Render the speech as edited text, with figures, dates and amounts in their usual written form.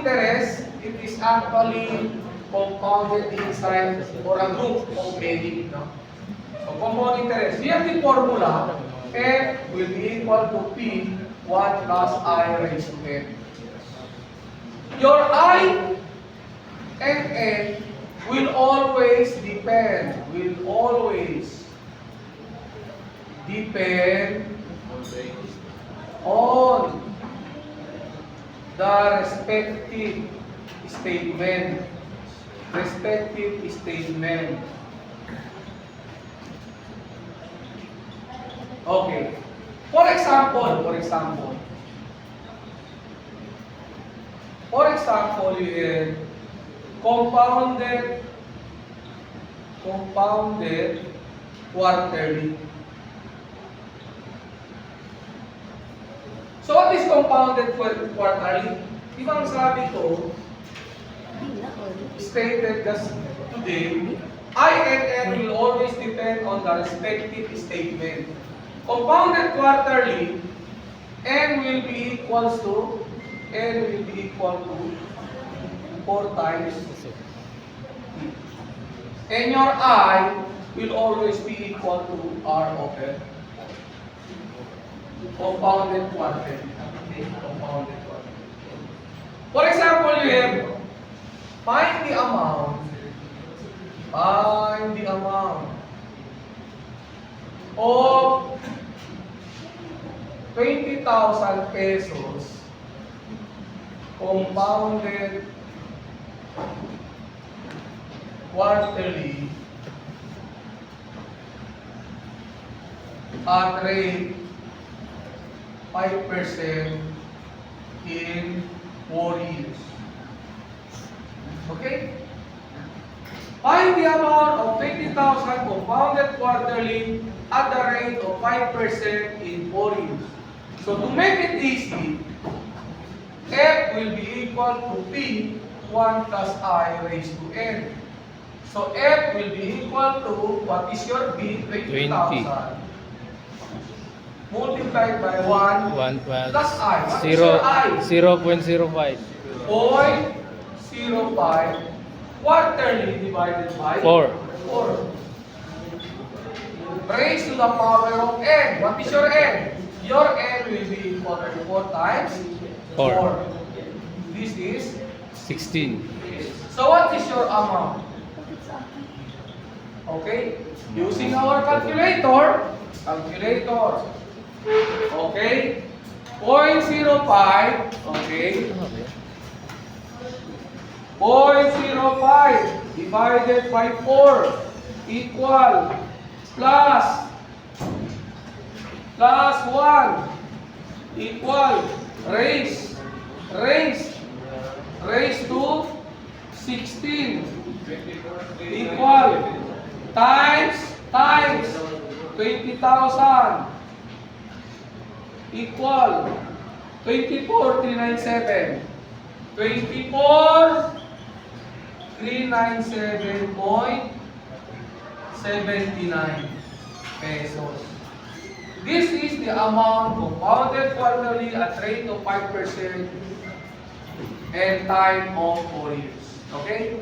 interest, it is actually compounded inside or a group of many. No? So compound interest. Here the formula, F will be equal to P 1 plus I raised to N. Your I and N will always depend on the respective statement. Okay. For example, you have compounded quarterly. So what is compounded quarterly? Di ba ang sabi ko, stated just today, I and N will always depend on the respective statement. Compounded quarterly, N will be equal to 4 times E. And your I will always be equal to R of N. Compounded quarterly. Okay, compounded quarterly. For example, you have find the amount of 20,000 pesos compounded quarterly at rate 5% in 4 years. Okay? Find the amount of 20,000 compounded quarterly at the rate of 5% in 4 years. So to make it easy, F will be equal to P 1 plus I raised to N. So F will be equal to, what is your B? 20,000. Multiplied by 1 plus I. What is your I? 0.05. 0.05 quarterly divided by 4. 4. Raised to the power of N. What is your N? Your N will be equal to 4 times 4. This is 16. So what is your amount? Okay? Using our calculator. Okay? 0.05. Okay? 0.05 divided by 4 equal plus 1 equal raise to 16 equal times 20,000 equal 24,397 397.79 pesos. This is the amount compounded quarterly at rate of 5% and time of 4 years. Okay?